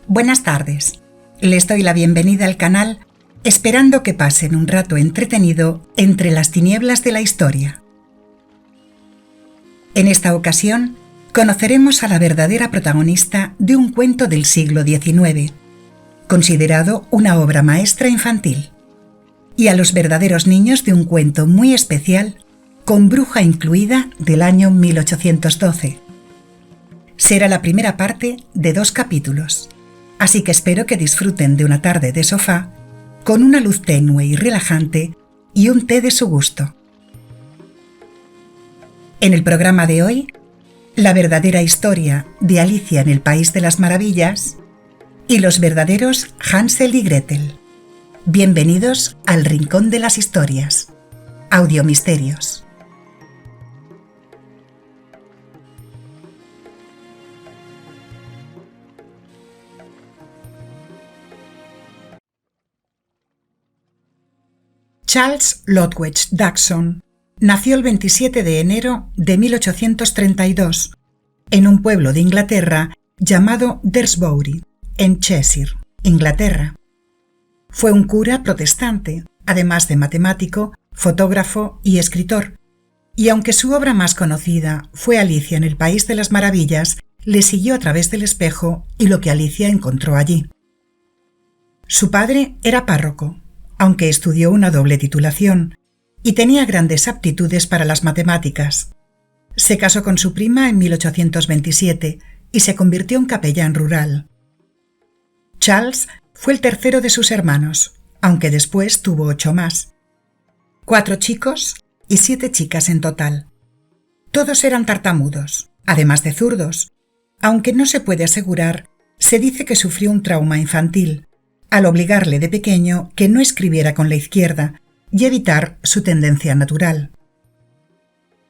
Buenas tardes. Les doy la bienvenida al canal, esperando que pasen un rato entretenido entre las tinieblas de la historia. En esta ocasión, conoceremos a la verdadera protagonista de un cuento del siglo XIX, considerado una obra maestra infantil, y a los verdaderos niños de un cuento muy especial, con bruja incluida, del año 1812. Será la primera parte de 2 capítulos, así que espero que disfruten de una tarde de sofá, con una luz tenue y relajante y un té de su gusto. En el programa de hoy, la verdadera historia de Alicia en el País de las Maravillas y los verdaderos Hansel y Gretel. Bienvenidos al Rincón de las Historias. Audiomisterios. Charles Lutwidge Dodgson nació el 27 de enero de 1832 en un pueblo de Inglaterra llamado Dersbury, en Cheshire, Inglaterra. Fue un cura protestante, además de matemático, fotógrafo y escritor, y aunque su obra más conocida fue Alicia en el País de las Maravillas, le siguió a través del espejo y lo que Alicia encontró allí. Su padre era párroco, aunque estudió una doble titulación, y tenía grandes aptitudes para las matemáticas. Se casó con su prima en 1827 y se convirtió en capellán rural. Charles fue el tercero de sus hermanos, aunque después tuvo 8 más. 4 chicos y 7 chicas en total. Todos eran tartamudos, además de zurdos, aunque no se puede asegurar, se dice que sufrió un trauma infantil, al obligarle de pequeño que no escribiera con la izquierda y evitar su tendencia natural.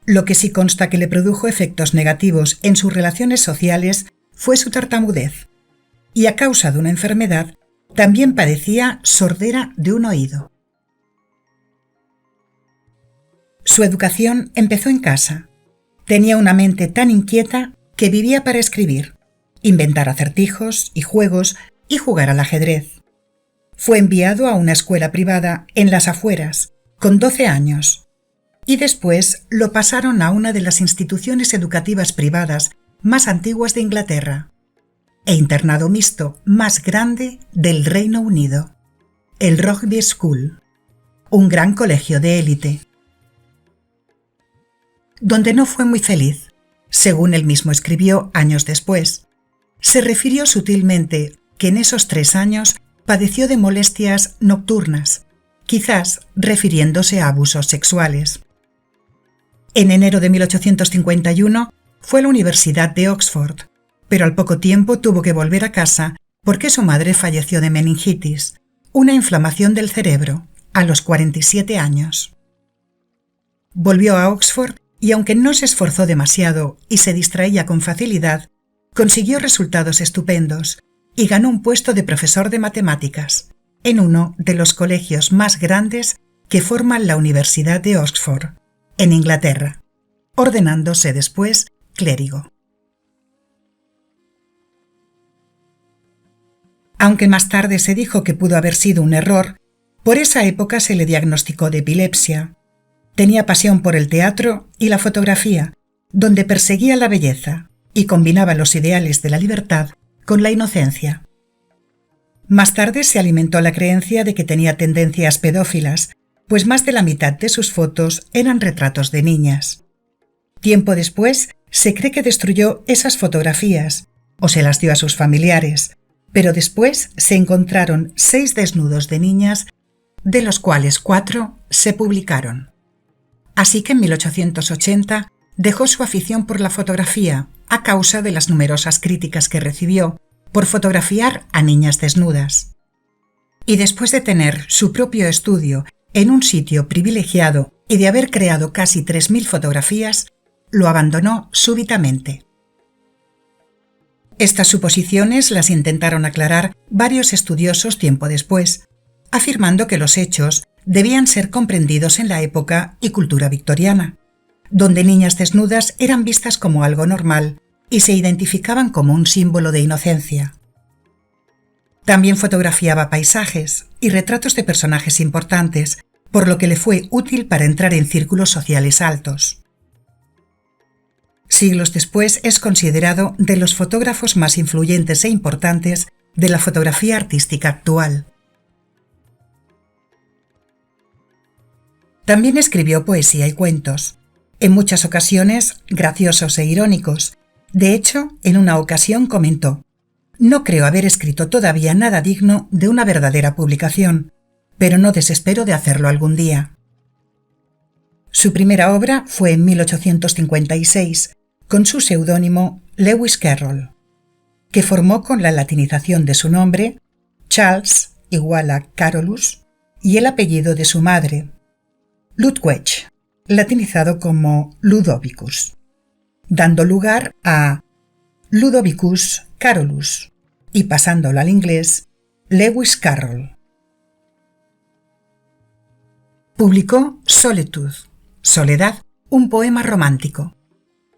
Lo que sí consta que le produjo efectos negativos en sus relaciones sociales fue su tartamudez, y a causa de una enfermedad también padecía sordera de un oído. Su educación empezó en casa. Tenía una mente tan inquieta que vivía para escribir, inventar acertijos y juegos y jugar al ajedrez. Fue enviado a una escuela privada en las afueras, con 12 años, y después lo pasaron a una de las instituciones educativas privadas más antiguas de Inglaterra, e internado mixto más grande del Reino Unido, el Rugby School, un gran colegio de élite, donde no fue muy feliz, según él mismo escribió años después. Se refirió sutilmente que en esos 3 años padeció de molestias nocturnas, quizás refiriéndose a abusos sexuales. En enero de 1851 fue a la Universidad de Oxford, pero al poco tiempo tuvo que volver a casa porque su madre falleció de meningitis, una inflamación del cerebro, a los 47 años. Volvió a Oxford y aunque no se esforzó demasiado y se distraía con facilidad, consiguió resultados estupendos y ganó un puesto de profesor de matemáticas en uno de los colegios más grandes que forman la Universidad de Oxford, en Inglaterra, ordenándose después clérigo. Aunque más tarde se dijo que pudo haber sido un error, por esa época se le diagnosticó de epilepsia. Tenía pasión por el teatro y la fotografía, donde perseguía la belleza y combinaba los ideales de la libertad con la inocencia. Más tarde se alimentó la creencia de que tenía tendencias pedófilas, pues más de la mitad de sus fotos eran retratos de niñas. Tiempo después, se cree que destruyó esas fotografías, o se las dio a sus familiares, pero después se encontraron 6 desnudos de niñas, de los cuales 4 se publicaron. Así que en 1880 dejó su afición por la fotografía a causa de las numerosas críticas que recibió por fotografiar a niñas desnudas. Y después de tener su propio estudio en un sitio privilegiado y de haber creado casi 3.000 fotografías, lo abandonó súbitamente. Estas suposiciones las intentaron aclarar varios estudiosos tiempo después, afirmando que los hechos debían ser comprendidos en la época y cultura victoriana, donde niñas desnudas eran vistas como algo normal y se identificaban como un símbolo de inocencia. También fotografiaba paisajes y retratos de personajes importantes, por lo que le fue útil para entrar en círculos sociales altos. Siglos después es considerado de los fotógrafos más influyentes e importantes de la fotografía artística actual. También escribió poesía y cuentos, en muchas ocasiones graciosos e irónicos. De hecho, en una ocasión comentó: «No creo haber escrito todavía nada digno de una verdadera publicación, pero no desespero de hacerlo algún día». Su primera obra fue en 1856, con su seudónimo Lewis Carroll, que formó con la latinización de su nombre, Charles igual a Carolus, y el apellido de su madre, Lutwidge, latinizado como Ludovicus, dando lugar a Ludovicus Carolus y pasándolo al inglés Lewis Carroll. Publicó Solitude, Soledad, un poema romántico.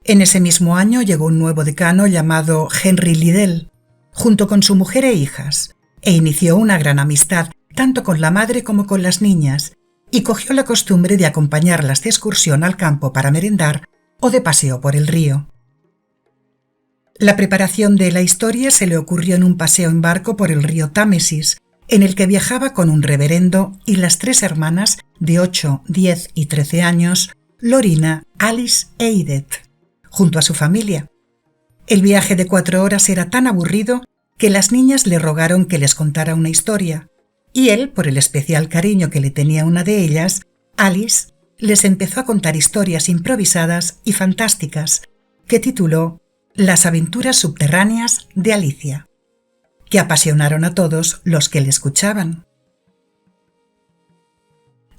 En ese mismo año llegó un nuevo decano llamado Henry Liddell, junto con su mujer e hijas, e inició una gran amistad tanto con la madre como con las niñas, y cogió la costumbre de acompañarlas de excursión al campo para merendar o de paseo por el río. La preparación de la historia se le ocurrió en un paseo en barco por el río Támesis, en el que viajaba con un reverendo y las 3 hermanas de 8, 10 y 13 años, Lorina, Alice e Edith, junto a su familia. El viaje de 4 horas era tan aburrido que las niñas le rogaron que les contara una historia, y él, por el especial cariño que le tenía una de ellas, Alice, les empezó a contar historias improvisadas y fantásticas que tituló Las aventuras subterráneas de Alicia, que apasionaron a todos los que le escuchaban.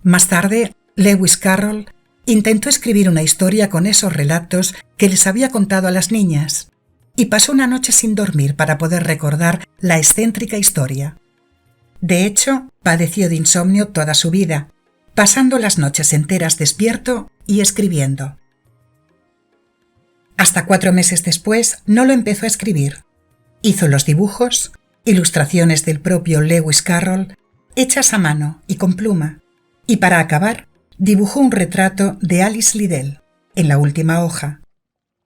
Más tarde, Lewis Carroll intentó escribir una historia con esos relatos que les había contado a las niñas, y pasó una noche sin dormir para poder recordar la excéntrica historia. De hecho, padeció de insomnio toda su vida, pasando las noches enteras despierto y escribiendo. Hasta 4 meses después no lo empezó a escribir. Hizo los dibujos, ilustraciones del propio Lewis Carroll, hechas a mano y con pluma, y para acabar, dibujó un retrato de Alice Liddell en la última hoja,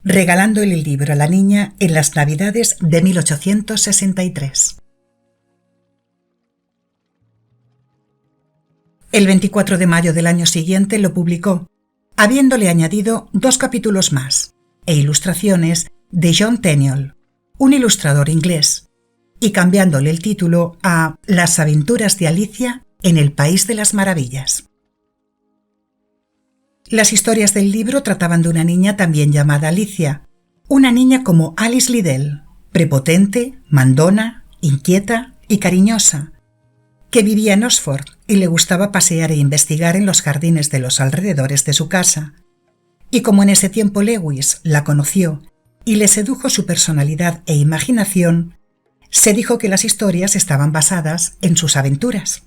regalándole el libro a la niña en las Navidades de 1863. El 24 de mayo del año siguiente lo publicó, habiéndole añadido 2 capítulos más e ilustraciones de John Tenniel, un ilustrador inglés, y cambiándole el título a Las aventuras de Alicia en el País de las Maravillas. Las historias del libro trataban de una niña también llamada Alicia, una niña como Alice Liddell, prepotente, mandona, inquieta y cariñosa, que vivía en Oxford y le gustaba pasear e investigar en los jardines de los alrededores de su casa. Y como en ese tiempo Lewis la conoció y le sedujo su personalidad e imaginación, se dijo que las historias estaban basadas en sus aventuras.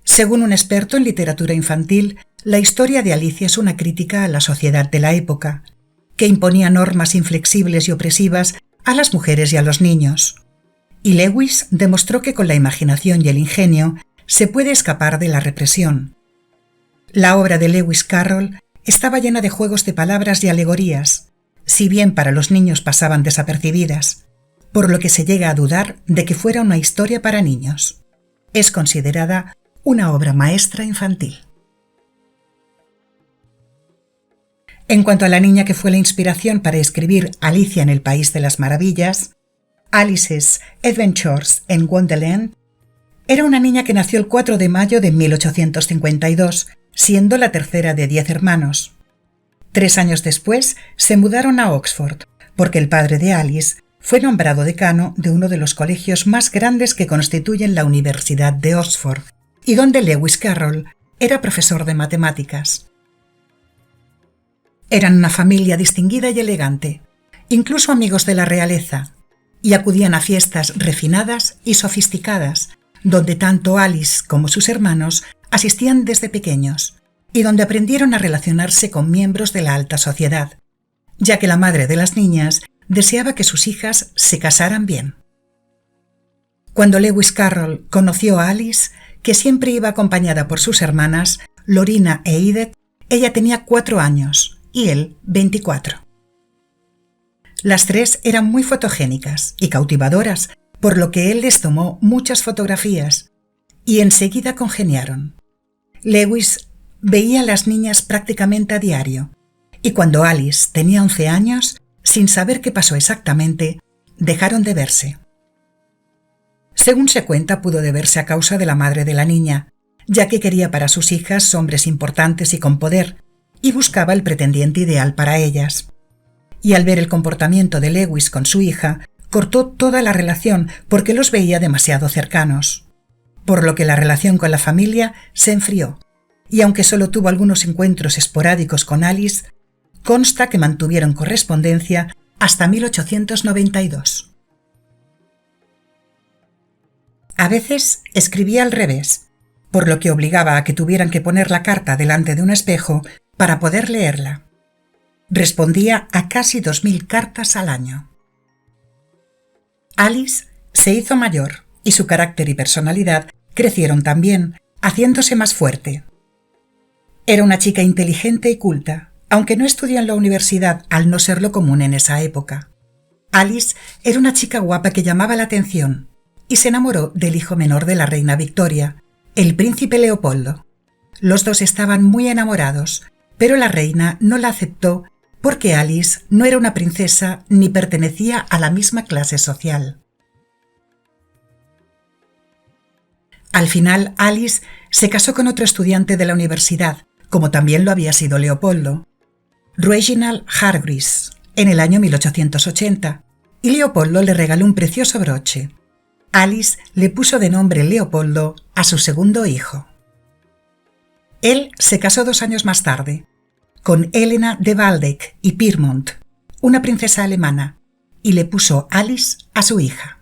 Según un experto en literatura infantil, la historia de Alicia es una crítica a la sociedad de la época, que imponía normas inflexibles y opresivas a las mujeres y a los niños. Y Lewis demostró que con la imaginación y el ingenio se puede escapar de la represión. La obra de Lewis Carroll estaba llena de juegos de palabras y alegorías, si bien para los niños pasaban desapercibidas, por lo que se llega a dudar de que fuera una historia para niños. Es considerada una obra maestra infantil. En cuanto a la niña que fue la inspiración para escribir Alicia en el País de las Maravillas, Alice's Adventures in Wonderland, era una niña que nació el 4 de mayo de 1852, siendo la tercera de 10 hermanos. 3 años después se mudaron a Oxford, porque el padre de Alice fue nombrado decano de uno de los colegios más grandes que constituyen la Universidad de Oxford, y donde Lewis Carroll era profesor de matemáticas. Eran una familia distinguida y elegante, incluso amigos de la realeza, y acudían a fiestas refinadas y sofisticadas, donde tanto Alice como sus hermanos asistían desde pequeños, y donde aprendieron a relacionarse con miembros de la alta sociedad, ya que la madre de las niñas deseaba que sus hijas se casaran bien. Cuando Lewis Carroll conoció a Alice, que siempre iba acompañada por sus hermanas, Lorina e Edith, ella tenía 4 años y él 24. Las tres eran muy fotogénicas y cautivadoras, por lo que él les tomó muchas fotografías y enseguida congeniaron. Lewis veía a las niñas prácticamente a diario y cuando Alice tenía 11 años, sin saber qué pasó exactamente, dejaron de verse. Según se cuenta, pudo deberse a causa de la madre de la niña, ya que quería para sus hijas hombres importantes y con poder, y buscaba el pretendiente ideal para ellas. Y al ver el comportamiento de Lewis con su hija, cortó toda la relación porque los veía demasiado cercanos. Por lo que la relación con la familia se enfrió, y aunque solo tuvo algunos encuentros esporádicos con Alice, consta que mantuvieron correspondencia hasta 1892. A veces escribía al revés, por lo que obligaba a que tuvieran que poner la carta delante de un espejo para poder leerla. Respondía a casi 2000 cartas al año. Alice se hizo mayor y su carácter y personalidad crecieron también, haciéndose más fuerte. Era una chica inteligente y culta, aunque no estudió en la universidad al no ser lo común en esa época. Alice era una chica guapa que llamaba la atención y se enamoró del hijo menor de la reina Victoria, el príncipe Leopoldo. Los dos estaban muy enamorados, pero la reina no la aceptó porque Alice no era una princesa ni pertenecía a la misma clase social. Al final, Alice se casó con otro estudiante de la universidad, como también lo había sido Leopoldo, Reginald Hargreaves, en el año 1880, y Leopoldo le regaló un precioso broche. Alice le puso de nombre Leopoldo a su segundo hijo. Él se casó 2 años más tarde, con Helena de Waldeck y Pyrmont, una princesa alemana, y le puso Alice a su hija.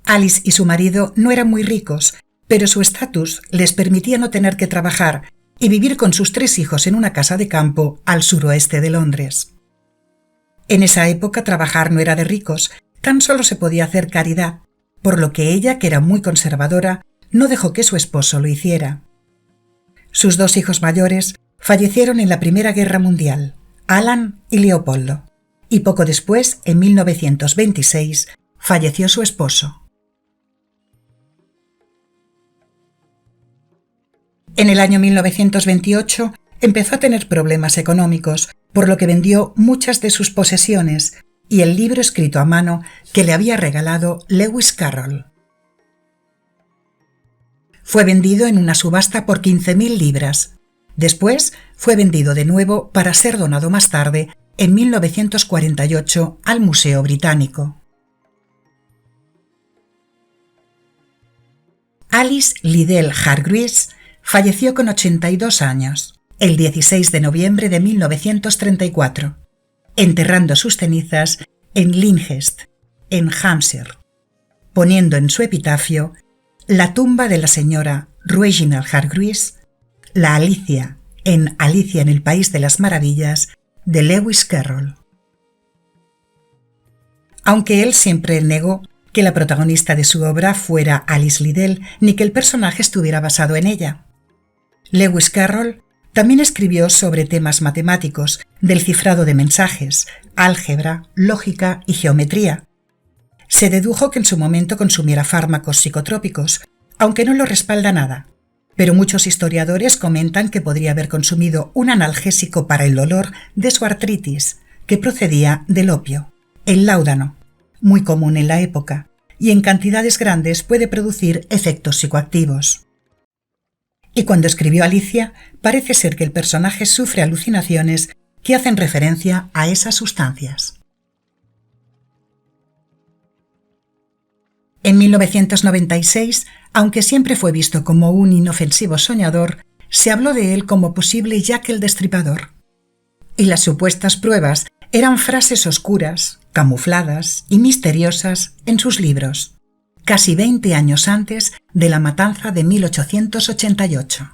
Alice y su marido no eran muy ricos, pero su estatus les permitía no tener que trabajar y vivir con sus 3 hijos en una casa de campo al suroeste de Londres. En esa época trabajar no era de ricos, tan solo se podía hacer caridad, por lo que ella, que era muy conservadora, no dejó que su esposo lo hiciera. Sus 2 hijos mayores fallecieron en la Primera Guerra Mundial, Alan y Leopoldo, y poco después, en 1926, falleció su esposo. En el año 1928 empezó a tener problemas económicos, por lo que vendió muchas de sus posesiones y el libro escrito a mano que le había regalado Lewis Carroll. Fue vendido en una subasta por 15.000 libras. Después fue vendido de nuevo para ser donado más tarde, en 1948, al Museo Británico. Alice Liddell Hargreaves falleció con 82 años, el 16 de noviembre de 1934, enterrando sus cenizas en Linhest, en Hampshire, poniendo en su epitafio la tumba de la señora Reginald Hargreaves, la Alicia en Alicia en el País de las Maravillas, de Lewis Carroll. Aunque él siempre negó que la protagonista de su obra fuera Alice Liddell, ni que el personaje estuviera basado en ella. Lewis Carroll también escribió sobre temas matemáticos, del cifrado de mensajes, álgebra, lógica y geometría. Se dedujo que en su momento consumiera fármacos psicotrópicos, aunque no lo respalda nada, pero muchos historiadores comentan que podría haber consumido un analgésico para el dolor de su artritis, que procedía del opio, el láudano, muy común en la época, y en cantidades grandes puede producir efectos psicoactivos. Y cuando escribió Alicia, parece ser que el personaje sufre alucinaciones que hacen referencia a esas sustancias. En 1996, aunque siempre fue visto como un inofensivo soñador, se habló de él como posible Jack el Destripador. Y las supuestas pruebas eran frases oscuras, camufladas y misteriosas en sus libros, casi 20 años antes de la matanza de 1888.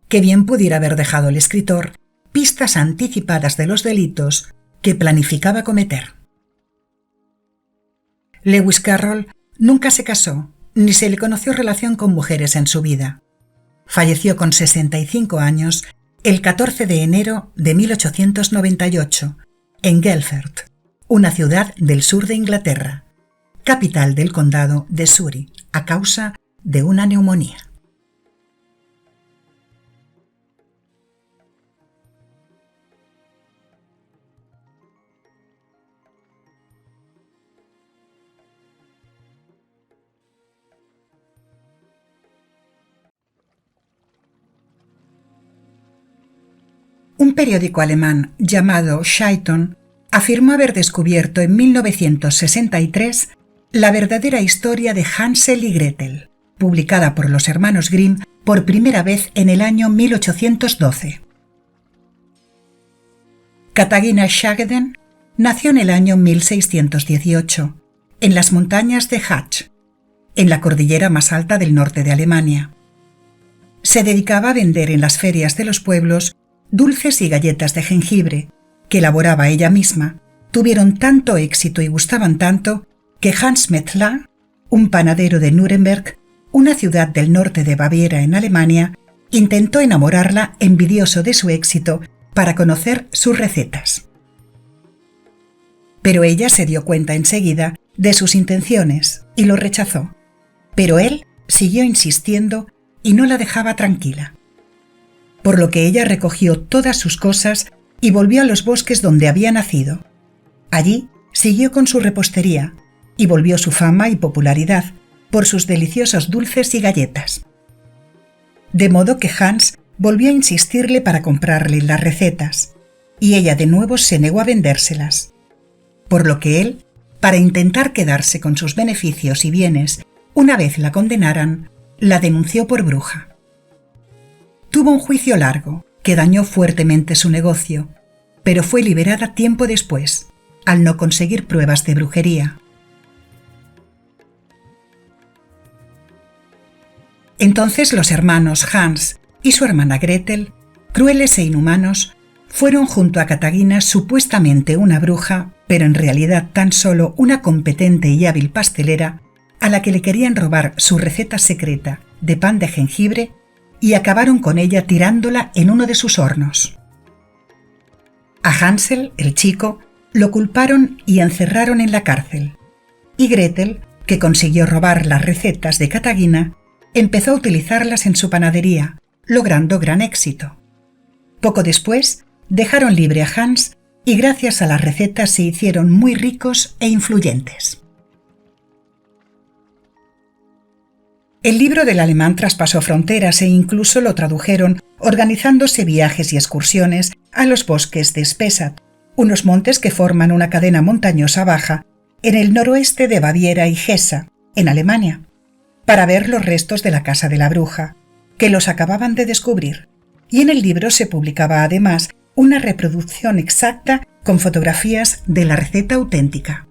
Que bien pudiera haber dejado el escritor pistas anticipadas de los delitos que planificaba cometer. Lewis Carroll nunca se casó ni se le conoció relación con mujeres en su vida. Falleció con 65 años el 14 de enero de 1898 en Guildford, una ciudad del sur de Inglaterra, capital del condado de Surrey, a causa de una neumonía. Un periódico alemán llamado Zeitung afirmó haber descubierto en 1963 la verdadera historia de Hansel y Gretel, publicada por los hermanos Grimm por primera vez en el año 1812. Katharina Schageden nació en el año 1618, en las montañas de Hach, en la cordillera más alta del norte de Alemania. Se dedicaba a vender en las ferias de los pueblos dulces y galletas de jengibre, que elaboraba ella misma, tuvieron tanto éxito y gustaban tanto que Hans Metzler, un panadero de Nuremberg, una ciudad del norte de Baviera en Alemania, intentó enamorarla envidioso de su éxito para conocer sus recetas. Pero ella se dio cuenta enseguida de sus intenciones y lo rechazó, pero él siguió insistiendo y no la dejaba tranquila. Por lo que ella recogió todas sus cosas y volvió a los bosques donde había nacido. Allí siguió con su repostería y volvió su fama y popularidad por sus deliciosos dulces y galletas. De modo que Hans volvió a insistirle para comprarle las recetas, y ella de nuevo se negó a vendérselas. Por lo que él, para intentar quedarse con sus beneficios y bienes una vez la condenaran, la denunció por bruja. Tuvo un juicio largo, que dañó fuertemente su negocio, pero fue liberada tiempo después, al no conseguir pruebas de brujería. Entonces los hermanos Hans y su hermana Gretel, crueles e inhumanos, fueron junto a Katharina supuestamente una bruja, pero en realidad tan solo una competente y hábil pastelera, a la que le querían robar su receta secreta de pan de jengibre y acabaron con ella tirándola en uno de sus hornos. A Hansel, el chico, lo culparon y encerraron en la cárcel, y Gretel, que consiguió robar las recetas de Katharina, empezó a utilizarlas en su panadería, logrando gran éxito. Poco después, dejaron libre a Hans y gracias a las recetas se hicieron muy ricos e influyentes. El libro del alemán traspasó fronteras e incluso lo tradujeron organizándose viajes y excursiones a los bosques de Spessart, unos montes que forman una cadena montañosa baja en el noroeste de Baviera y Hesse, en Alemania, para ver los restos de la casa de la bruja, que los acababan de descubrir, y en el libro se publicaba además una reproducción exacta con fotografías de la receta auténtica.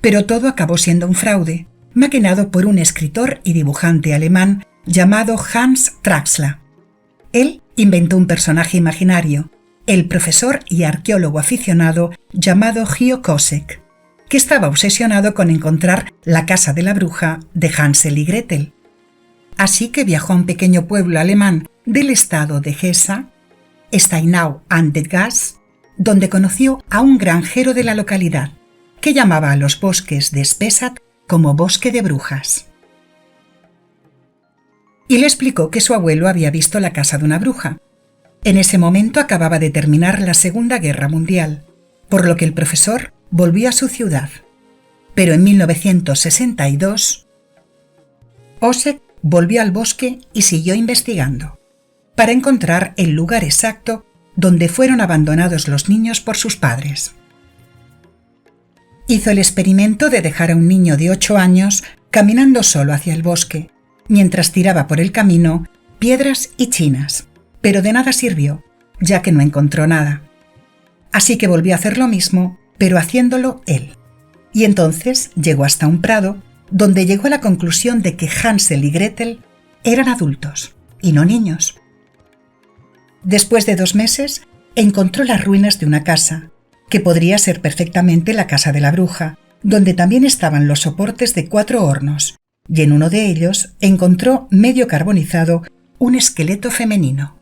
Pero todo acabó siendo un fraude, maquinado por un escritor y dibujante alemán llamado Hans Traxler. Él inventó un personaje imaginario, el profesor y arqueólogo aficionado llamado Gio Kosek, que estaba obsesionado con encontrar la casa de la bruja de Hansel y Gretel. Así que viajó a un pequeño pueblo alemán del estado de Hesse, Steinau an der Gass, donde conoció a un granjero de la localidad, que llamaba a los bosques de Spessart como bosque de brujas. Y le explicó que su abuelo había visto la casa de una bruja. En ese momento acababa de terminar la Segunda Guerra Mundial, por lo que el profesor volvió a su ciudad. Pero en 1962, Kosek volvió al bosque y siguió investigando, para encontrar el lugar exacto donde fueron abandonados los niños por sus padres. Hizo el experimento de dejar a un niño de 8 años caminando solo hacia el bosque, mientras tiraba por el camino piedras y chinas, pero de nada sirvió, ya que no encontró nada. Así que volvió a hacer lo mismo, pero haciéndolo él. Y entonces llegó hasta un prado, donde llegó a la conclusión de que Hansel y Gretel eran adultos, y no niños. Después de 2 meses, encontró las ruinas de una casa, que podría ser perfectamente la casa de la bruja, donde también estaban los soportes de 4 hornos, y en uno de ellos encontró medio carbonizado un esqueleto femenino.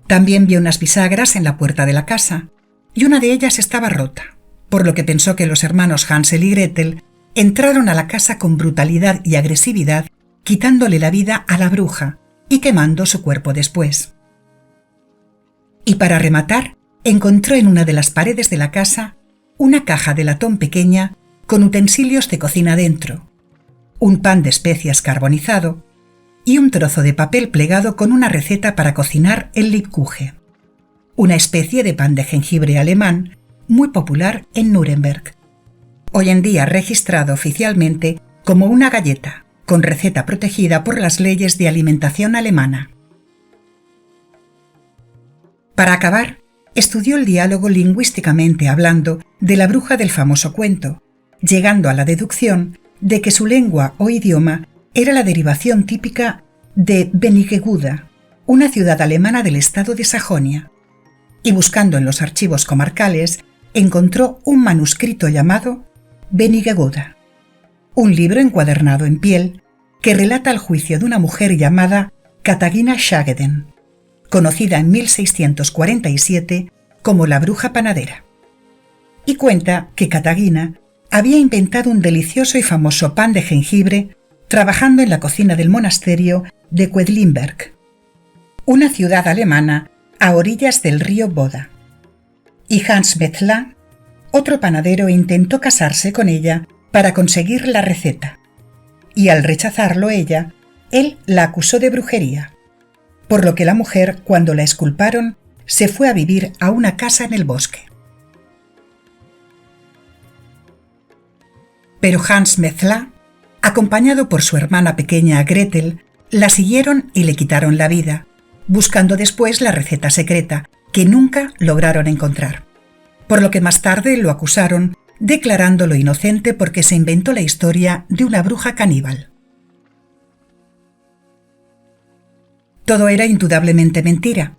También vio unas bisagras en la puerta de la casa, y una de ellas estaba rota, por lo que pensó que los hermanos Hansel y Gretel entraron a la casa con brutalidad y agresividad, quitándole la vida a la bruja y quemando su cuerpo después. Y para rematar, encontró en una de las paredes de la casa una caja de latón pequeña con utensilios de cocina dentro, un pan de especias carbonizado y un trozo de papel plegado con una receta para cocinar el Lebkuchen, una especie de pan de jengibre alemán muy popular en Nuremberg, hoy en día registrado oficialmente como una galleta, con receta protegida por las leyes de alimentación alemana. Para acabar, estudió el diálogo lingüísticamente hablando de la bruja del famoso cuento, llegando a la deducción de que su lengua o idioma era la derivación típica de Wernigerode, una ciudad alemana del estado de Sajonia, y buscando en los archivos comarcales encontró un manuscrito llamado Wernigerode, un libro encuadernado en piel que relata el juicio de una mujer llamada Katharina Schageden, conocida en 1647 como la bruja panadera, y cuenta que Katharina había inventado un delicioso y famoso pan de jengibre trabajando en la cocina del monasterio de Quedlinburg, una ciudad alemana a orillas del río Boda. Y Hans Methla, otro panadero, intentó casarse con ella para conseguir la receta, y al rechazarlo ella, él la acusó de brujería, por lo que la mujer, cuando la exculparon, se fue a vivir a una casa en el bosque. Pero Hans Methla, acompañado por su hermana pequeña Gretel, la siguieron y le quitaron la vida, buscando después la receta secreta, que nunca lograron encontrar, por lo que más tarde lo acusaron, declarándolo inocente porque se inventó la historia de una bruja caníbal. Todo era indudablemente mentira.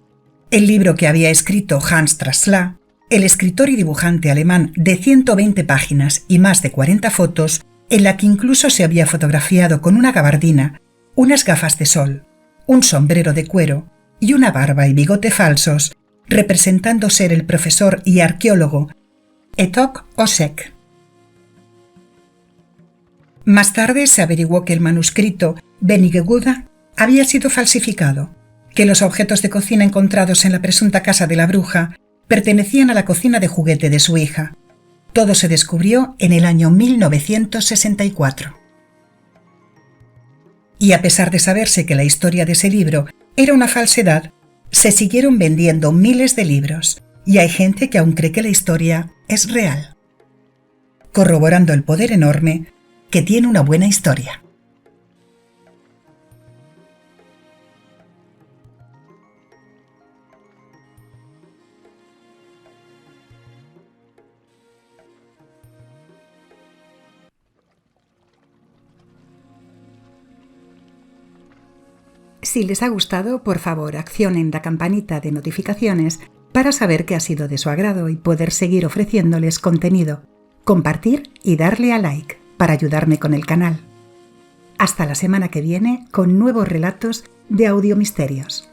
El libro que había escrito Hans Trassla, el escritor y dibujante alemán de 120 páginas y más de 40 fotos, en la que incluso se había fotografiado con una gabardina, unas gafas de sol, un sombrero de cuero y una barba y bigote falsos, representando ser el profesor y arqueólogo Etok Osek. Más tarde se averiguó que el manuscrito Wernigerode había sido falsificado, que los objetos de cocina encontrados en la presunta casa de la bruja pertenecían a la cocina de juguete de su hija. Todo se descubrió en el año 1964. Y a pesar de saberse que la historia de ese libro era una falsedad, se siguieron vendiendo miles de libros, y hay gente que aún cree que la historia es real, corroborando el poder enorme que tiene una buena historia. Si les ha gustado, por favor, accionen la campanita de notificaciones para saber que ha sido de su agrado y poder seguir ofreciéndoles contenido, compartir y darle a like para ayudarme con el canal. Hasta la semana que viene con nuevos relatos de Audiomisterios.